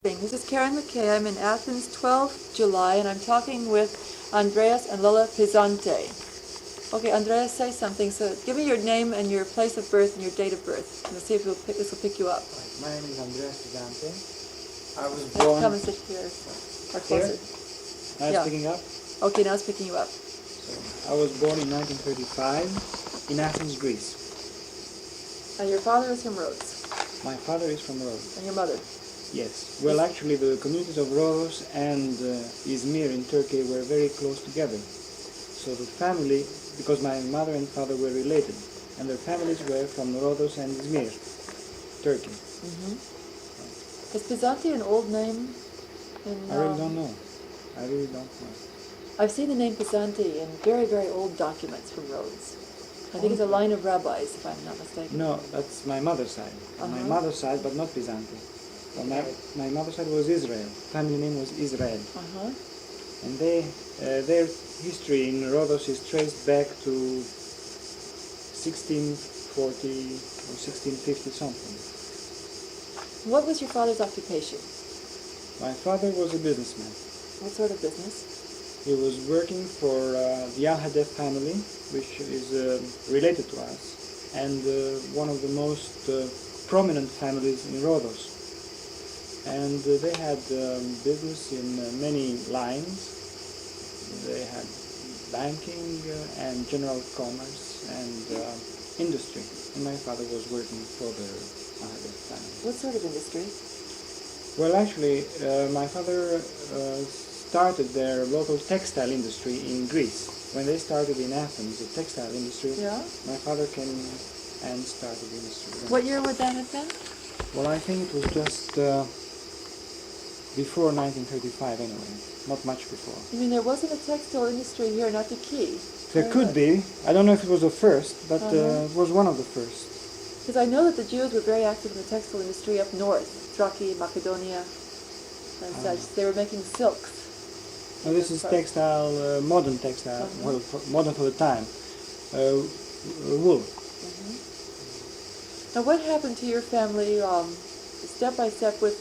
This is Karen McKay. I'm in Athens, 12th July, and I'm talking with Andreas and Lola Pisante. Okay, Andreas, say something. So give me your name and your place of birth and your date of birth. Let's see if this will pick you up. My name is Andreas Pisante. I was Let's born... come and sit here. Or closer. Now it's picking up? Okay, now it's picking you up. So, I was born in 1935 in Athens, Greece. And your father is from Rhodes. My father is from Rhodes. And your mother? Yes. Well, actually, the communities of Rhodes and Izmir in Turkey were very close together. So the family, because my mother and father were related, and their families were from Rhodes and Izmir, Turkey. Mm-hmm. Is Pisante an old name? I really don't know. I really don't know. I've seen the name Pisante in very, very old documents from Rhodes. I think it's a line of rabbis, if I'm not mistaken. No, that's my mother's side. My mother's side, but not Pisante. Well, my mother's side was Israel. Family name was Israel. And their history in Rhodos is traced back to 1640 or 1650 something. What was your father's occupation? My father was a businessman. What sort of business? He was working for the Al-Hadef family, which is related to us, and one of the most prominent families in Rhodos. And they had business in many lines. They had banking and general commerce and industry. And my father was working for the Al-Hadef family. What sort of industry? Well, actually, my father started their local textile industry in Greece. When they started in Athens, the textile industry, my father came and started the industry. What year would that have been? Well, I think it was just before 1935 anyway, not much before. You mean there wasn't a textile industry here in Atiki? There could be. I don't know if it was the first, but it was one of the first. Because I know that the Jews were very active in the textile industry up north, Thrace, Macedonia, and such. They were making silks. Now this is textile, modern textile, well, modern for the time, wool. Now what happened to your family step by step with,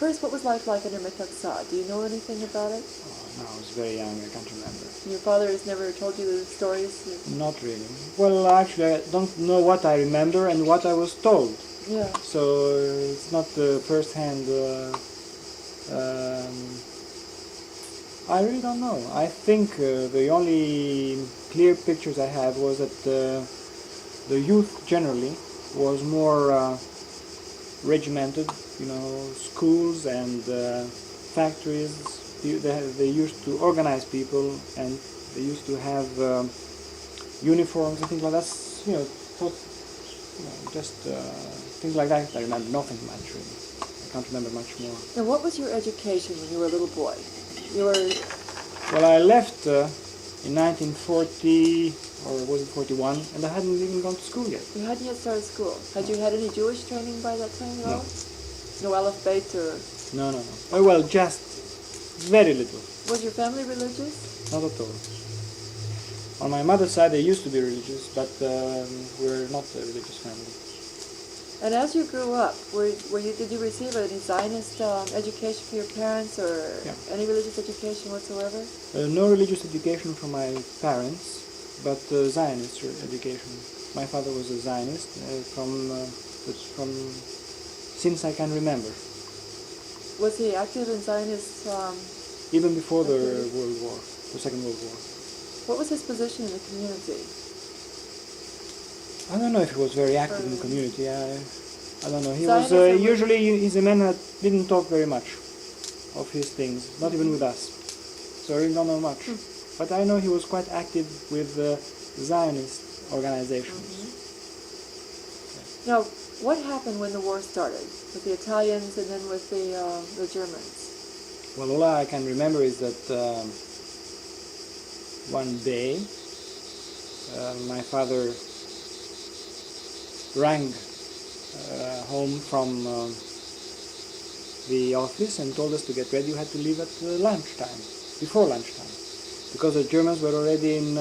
first what was life like under Metaxa? Do you know anything about it? Oh, no, I was very young, I can't remember. Your father has never told you the stories? Not really. Well, actually I don't know what I remember and what I was told. Yeah. So it's not first-hand. I really don't know. I think the only clear pictures I have was that the youth generally was more regimented, you know, schools and factories. They used to organize people, and they used to have uniforms and things like that. You know, just things like that. I remember nothing much really. I can't remember much more. Now, what was your education when you were a little boy? You were... Well, I left in 1940, or was it 41, and I hadn't even gone to school yet. You hadn't yet started school. Had you had any Jewish training by that time at all? No Aleph Bet or... No. Oh, well, just very little. Was your family religious? Not at all. On my mother's side, they used to be religious, but we're not a religious family. And as you grew up, did you receive any Zionist education from your parents, or any religious education whatsoever? No religious education from my parents, but Zionist education. My father was a Zionist from since I can remember. Was he active in Zionist? Even before the World War, the Second World War. What was his position in the community? I don't know if he was very active in the community. I don't know. He Zionism was usually he's a man that didn't talk very much of his things, not even with us. So I really don't know much. But I know he was quite active with Zionist organizations. Now, what happened when the war started with the Italians and then with the Germans? Well, all I can remember is that one day my father rang home from the office and told us to get ready. We had to leave at lunchtime, before lunchtime, because the Germans were already in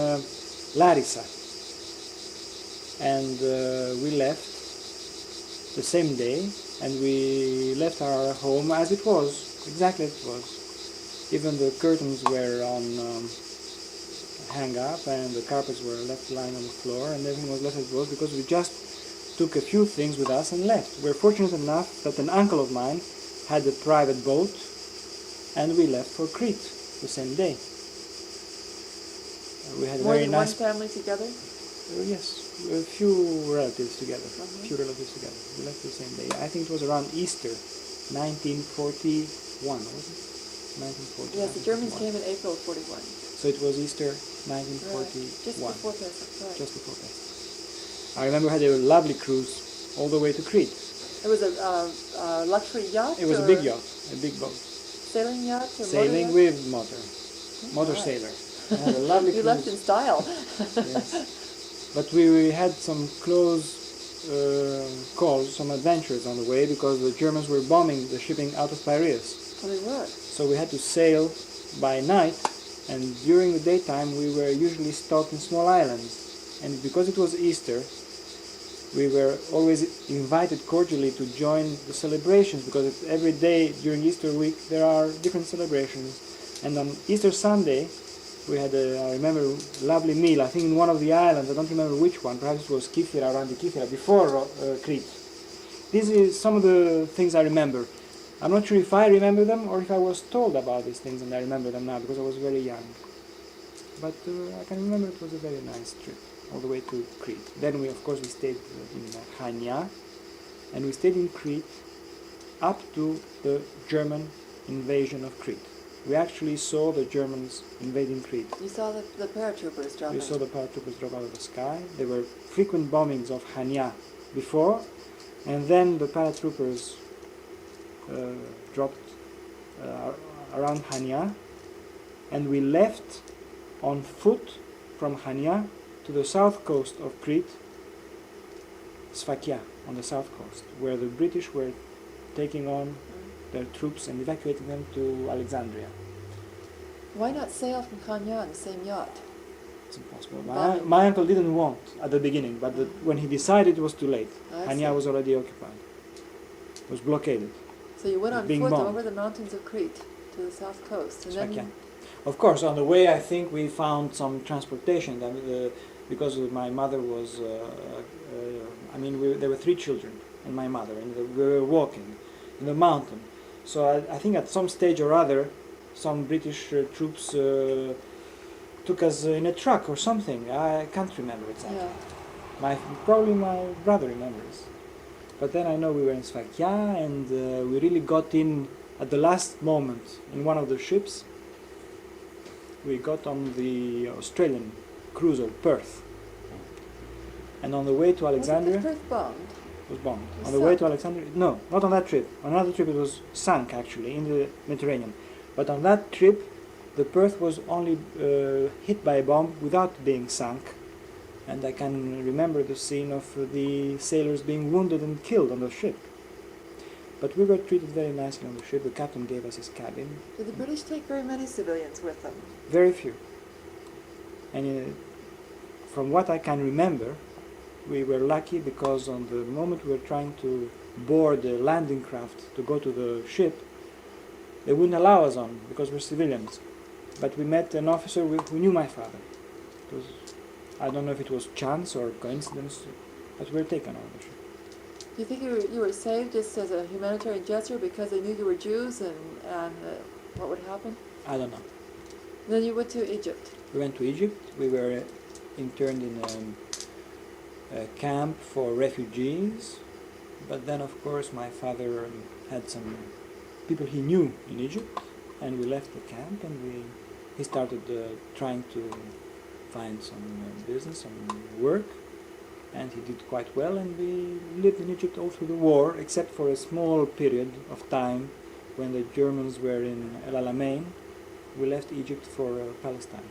Larissa. And we left the same day, and we left our home as it was, exactly as it was. Even the curtains were on hang up, and the carpets were left lying on the floor, and everything was left as it was because we just took a few things with us and left. We're fortunate enough that an uncle of mine had a private boat, and we left for Crete the same day. We had a More very than nice... one family together? Yes, a few relatives together. We left the same day. I think it was around Easter, 1941, was it? 1940. Yes, the Germans came in April of 41. So it was Easter, 1941. Right. Just before Pesach, right. Just before Pesach. I remember we had a lovely cruise all the way to Crete. It was a luxury yacht? It was a big yacht, a big boat. Sailing yacht? Or sailing motor yacht? with motor Right. sailor. We had a lovely You cruise. left in style. Yes. But we had some close calls, some adventures on the way because the Germans were bombing the shipping out of Piraeus. Oh, they were. So we had to sail by night, and during the daytime we were usually stopped in small islands. And because it was Easter, we were always invited cordially to join the celebrations because every day during Easter week there are different celebrations. And on Easter Sunday we had I remember, a lovely meal, I think in one of the islands, I don't remember which one, perhaps it was Kifira, around the Kifira, before Crete. These are some of the things I remember. I'm not sure if I remember them or if I was told about these things and I remember them now because I was very young. But I can remember it was a very nice trip all the way to Crete. Then we stayed in Chania, and we stayed in Crete up to the German invasion of Crete. We actually saw the Germans invading Crete. You saw the paratroopers drop We in. saw the paratroopers drop out of the sky. There were frequent bombings of Chania before, and then the paratroopers dropped around Chania, and we left on foot from Chania to the south coast of Crete, Sfakia, on the south coast, where the British were taking on their troops and evacuating them to Alexandria. Why not sail from Chania on the same yacht? It's impossible. My uncle didn't want at the beginning, but when he decided, it was too late. Chania was already occupied. It was blockaded. So you went on being foot bombed. over the mountains of Crete to the south coast. And Sfakia. then Of course, on the way, I think we found some transportation because my mother was. There were 3 children and my mother, and we were walking in the mountain. So I think at some stage or other, some British troops took us in a truck or something. I can't remember exactly. yeah. Probably my brother remembers. But then I know we were in Sfakia, and we really got in at the last moment in one of the ships. We got on the Australian cruiser Perth, and on the way to Alexandria, Was Perth bombed? it was bombed. It On the way sunk? to Alexandria, no, not on that trip. On another trip, it was sunk actually in the Mediterranean. But on that trip, the Perth was only hit by a bomb without being sunk, and I can remember the scene of the sailors being wounded and killed on the ship. But we were treated very nicely on the ship. The captain gave us his cabin. Did the British take very many civilians with them? Very few. And from what I can remember, we were lucky because on the moment we were trying to board the landing craft to go to the ship, they wouldn't allow us on because we're civilians. But we met an officer who knew my father. It was, I don't know if it was chance or coincidence, but we were taken on the ship. Do you think you were saved just as a humanitarian gesture because they knew you were Jews and what would happen? I don't know. Then you went to Egypt. We went to Egypt. We were interned in a camp for refugees. But then, of course, my father had some people he knew in Egypt, and we left the camp, and he started trying to find some business, some work, and he did quite well, and we lived in Egypt all through the war, except for a small period of time when the Germans were in El Alamein. We left Egypt for Palestine.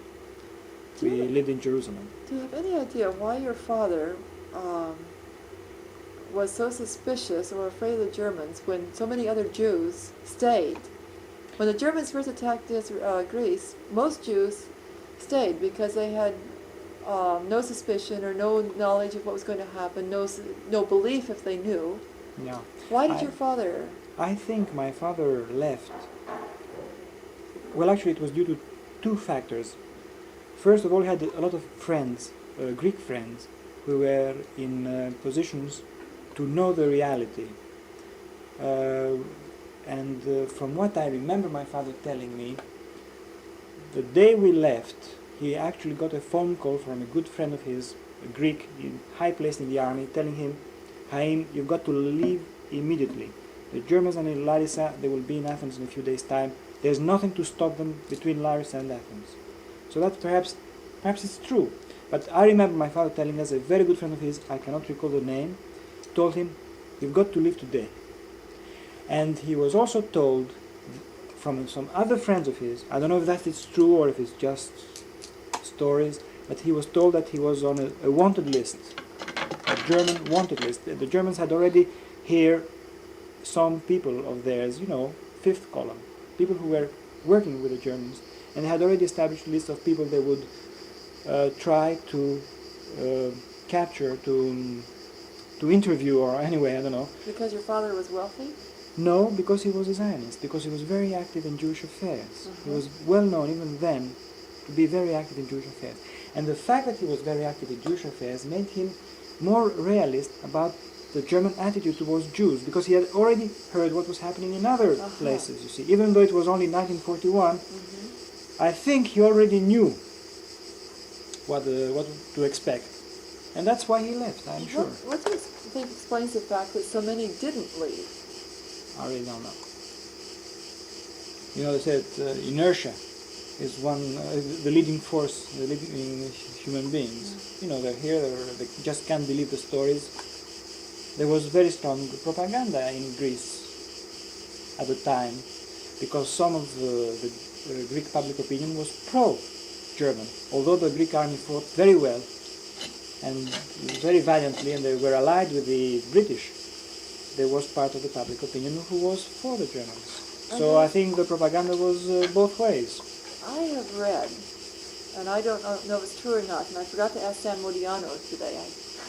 We lived in Jerusalem. Do you have any idea why your father was so suspicious or afraid of the Germans when so many other Jews stayed? When the Germans first attacked Greece, most Jews stayed because they had no suspicion or no knowledge of what was going to happen, no belief if they knew Yeah. Why did your father? I think my father left. Well, actually, it was due to two factors. First of all, he had a lot of friends, Greek friends, who were in positions to know the reality. And from what I remember my father telling me, the day we left, he actually got a phone call from a good friend of his, a Greek, high placed in the army, telling him, Haim, you've got to leave immediately. The Germans are in Larissa, they will be in Athens in a few days' time. There's nothing to stop them between Larissa and Athens. So that perhaps it's true. But I remember my father telling us, a very good friend of his, I cannot recall the name, told him, you've got to leave today. And he was also told from some other friends of his, I don't know if that is true or if it's just stories, but he was told that he was on a wanted list, a German wanted list. The Germans had already here some people of theirs, fifth column, people who were working with the Germans, and they had already established a list of people they would try to capture, to interview, or anyway, I don't know. Because your father was wealthy? No, because he was a Zionist, because he was very active in Jewish affairs. He was well known even then to be very active in Jewish affairs. And the fact that he was very active in Jewish affairs made him more realist about the German attitude towards Jews, because he had already heard what was happening in other places, you see. Even though it was only 1941, I think he already knew what to expect. And that's why he left, I'm sure. What do you think explains the fact that so many didn't leave? I really don't know. They said inertia is the leading force in human beings. They're here, they just can't believe the stories. There was very strong propaganda in Greece at the time, because some of the Greek public opinion was pro-German. Although the Greek army fought very well and very valiantly, and they were allied with the British, there was part of the public opinion who was for the Germans. So I think the propaganda was both ways. I have read, and I don't know if it's true or not, and I forgot to ask Sam Modiano today. I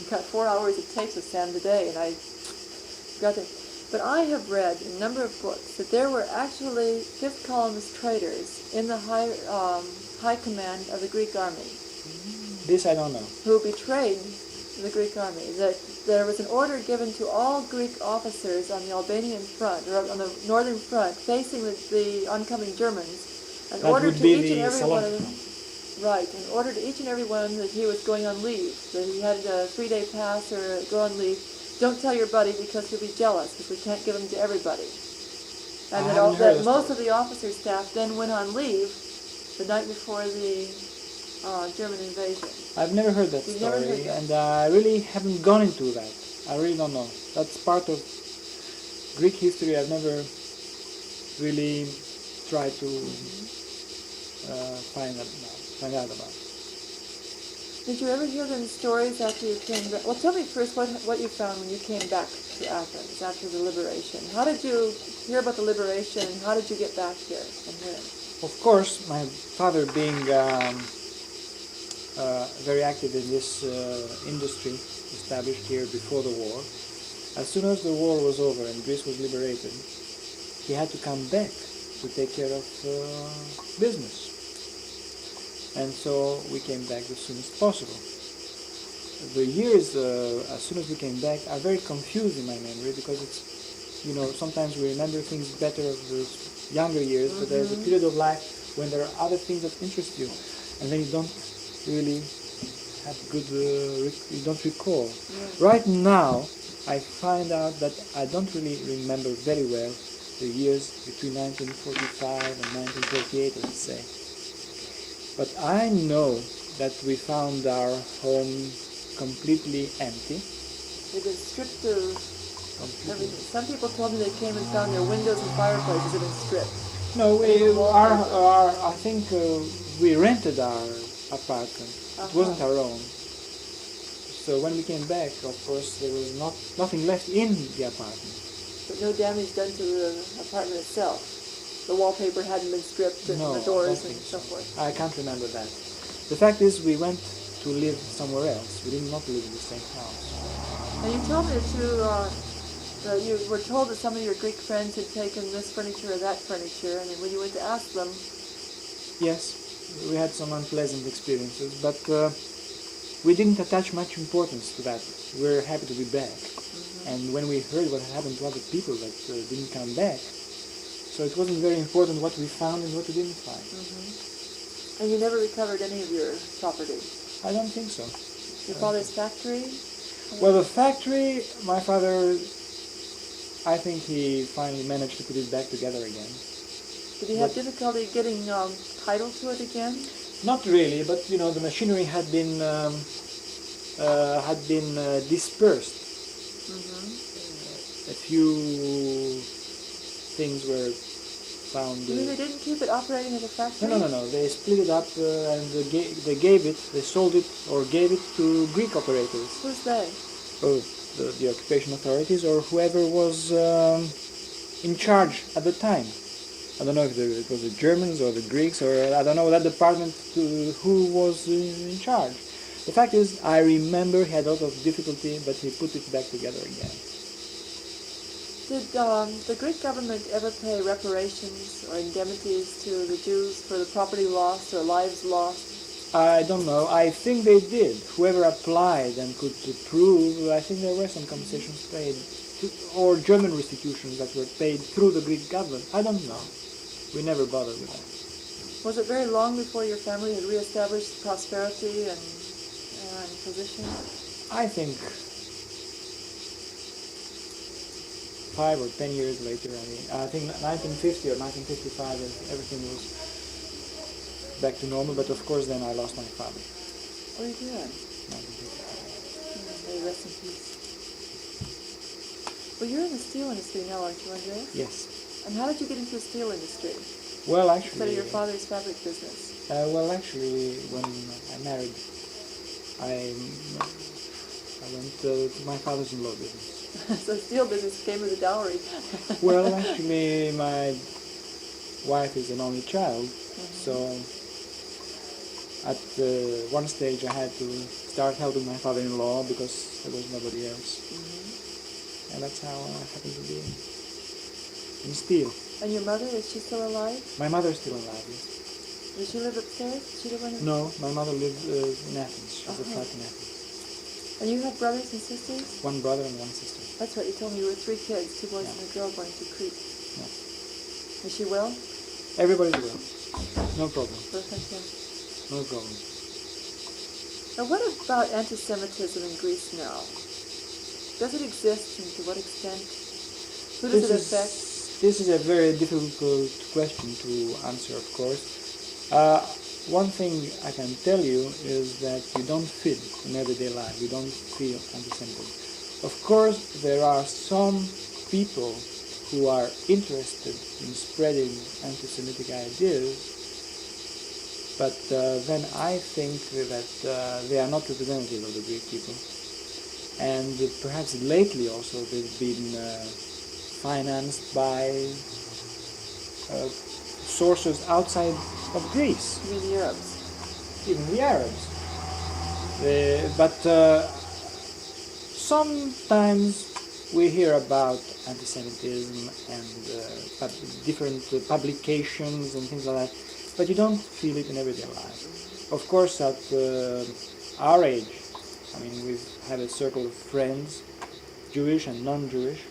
got 4 hours of tapes with Sam today, and I forgot to. But I have read in a number of books that there were actually fifth columnist traitors in the high command of the Greek army. This I don't know. Who betrayed the Greek army. That there was an order given to all Greek officers on the Albanian front, or on the northern front, facing the oncoming Germans. An order to each and every one of them. Right, in order to each and every one that he was going on leave, that he had a 3-day pass or go on leave. Don't tell your buddy because he'll be jealous because we can't give them to everybody. And that most of the officer staff then went on leave the night before the German invasion. I've never heard that story, and I really haven't gone into that. I really don't know. That's part of Greek history I've never really tried to find out about. Did you ever hear any stories after you came back? Well, tell me first what you found when you came back to Athens after the liberation. How did you hear about the liberation, and how did you get back here, and when? Of course, my father being very active in this industry established here before the war, as soon as the war was over and Greece was liberated, he had to come back to take care of business. And so we came back as soon as possible. The years, as soon as we came back, are very confused in my memory, because it's, sometimes we remember things better of the younger years, but there's a period of life when there are other things that interest you, and then you don't really have good, you don't recall. Yeah. Right now, I find out that I don't really remember very well the years between 1945 and 1948, let's say. But I know that we found our home completely empty. It was stripped of everything. Some people told me they came and found their windows and fireplaces had been stripped. No, I think we rented our apartment. It wasn't our own. So when we came back, of course, there was nothing left in the apartment. But no damage done to the apartment itself? The wallpaper hadn't been stripped, and the doors and so forth? I can't remember that. The fact is, we went to live somewhere else. We did not live in the same house. Now you told me that you You were told that some of your Greek friends had taken this furniture or that furniture, and then when you went to ask them... Yes, we had some unpleasant experiences, but we didn't attach much importance to that. We're happy to be back. And when we heard what happened to other people that didn't come back, so it wasn't very important what we found and what we didn't find. And you never recovered any of your property? I don't think so. Your father's factory? Well, the factory, my father, I think he finally managed to put it back together again. Did he have difficulty getting title to it again? Not really, but you know, the machinery had been dispersed. A few things were found. You mean they didn't keep it operating as a factory? No. They split it up and they sold it or gave it to Greek operators. Who's they? Oh, the occupation authorities or whoever was in charge at the time. I don't know if it was the Germans or the Greeks or I don't know that department who was in charge. The fact is, I remember he had a lot of difficulty, but he put it back together again. Did the Greek government ever pay reparations or indemnities to the Jews for the property lost or lives lost? I don't know. I think they did. Whoever applied and could prove, I think there were some compensations paid, or German restitutions that were paid through the Greek government. I don't know. We never bothered with that. Was it very long before your family had reestablished prosperity and position? I think 5 or 10 years later. I think 1950 or 1955, everything was back to normal. But of course, then I lost my father. Oh, you did? 1955. May he rest in peace. Well, you're in the steel industry now, aren't you, Andreas? Yes. And how did you get into the steel industry? Well, actually... Instead of your father's fabric business? Actually, when I married, I went to my father's-in-law business. So steel business came with a dowry. Well, actually, my wife is an only child, so at one stage I had to start helping my father-in-law because there was nobody else. And that's how I happened to be in steel. And your mother, is she still alive? My mother is still alive, yes. Does she live upstairs? Does she live on... No, my mother lives in Athens. She's a flat in Athens. And you have brothers and sisters? One brother and one sister. That's right, you told me you were 3 kids, 2 boys and a girl going to Crete. Yeah. Is she well? Everybody's well. No problem. Perfect, yeah. No problem. Now what about anti-Semitism in Greece now? Does it exist and to what extent? Who does it affect? This is a very difficult question to answer, of course. One thing I can tell you is that you don't feel in everyday life, you don't feel anti-Semitism. Of course, there are some people who are interested in spreading anti-Semitic ideas, but then I think that they are not representative of the Greek people. And perhaps lately also they've been financed by sources outside of Greece. You mean the Arabs? Even the Arabs. But sometimes we hear about anti-Semitism and different publications and things like that, but you don't feel it in everyday life. Of course, at our age, I mean, we have a circle of friends, Jewish and non-Jewish,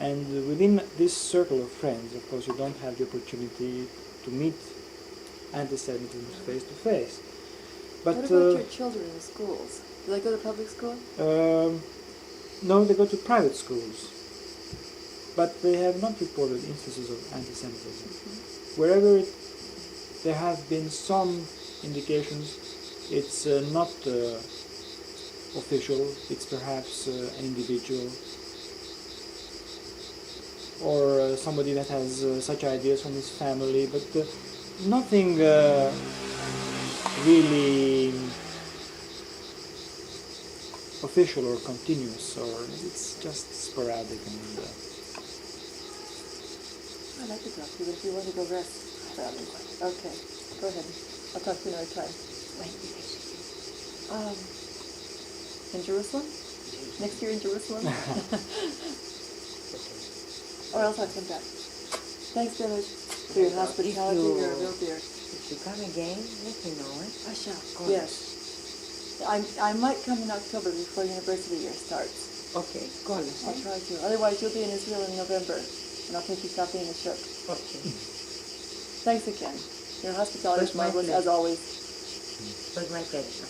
and within this circle of friends, of course, you don't have the opportunity to meet anti-Semitism face to face. But what about your children in the schools? Do they go to public school? No, they go to private schools. But they have not reported instances of anti-Semitism. Wherever there have been some indications, it's not official, it's perhaps an individual or somebody that has such ideas from his family, but nothing really official or continuous, or it's just sporadic. And I'd like to talk to you, but if you want to go rest, okay, go ahead. I'll talk to you another time. In Jerusalem? Next year in Jerusalem? Or else I'll come back. Thanks very much for your hospitality. You're a real dear. If you come again, let me know. I shall. Yes. I might come in October before university year starts. Okay, call us. I'll try to. Otherwise, you'll be in Israel in November, and I'll take you shopping in the ship. Okay. Thanks again. Your hospitality is marvelous, as always. It was my pleasure.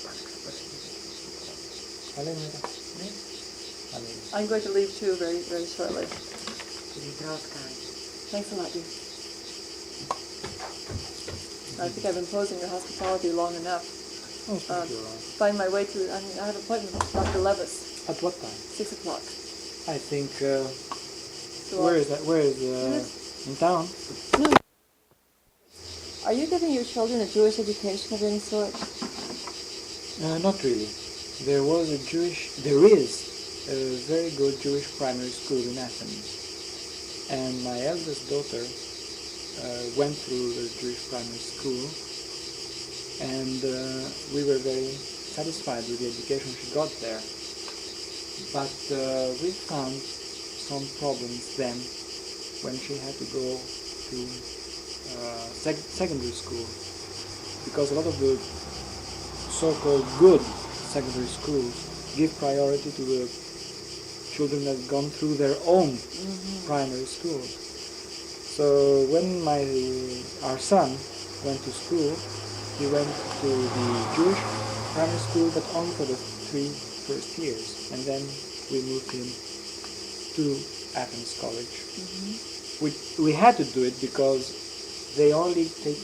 I'm going to leave too very, very shortly. Thanks a lot, dear. I think I've imposed on your hospitality long enough. Find my way to. I have an appointment with Dr. Levis. At what time? 6 o'clock. I think. So where is that? Where is in town? No. Are you giving your children a Jewish education of any sort? Not really. There is a very good Jewish primary school in Athens, and my eldest daughter went through the Jewish primary school, and we were very satisfied with the education she got there. But we found some problems then when she had to go to secondary school, because a lot of the so-called good secondary schools give priority to the children that have gone through their own primary school. So when our son went to school, he went to the Jewish primary school, but only for the 3 first years, and then we moved him to Athens College. We had to do it because they only take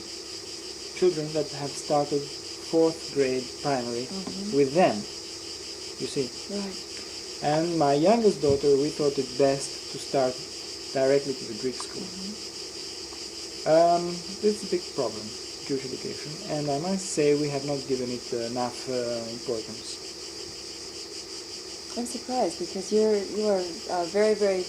children that have started 4th grade primary with them, you see. Right. And my youngest daughter, we thought it best to start directly to the Greek school. It's a big problem, Jewish education, and I must say we have not given it enough importance. I'm surprised because you are very, very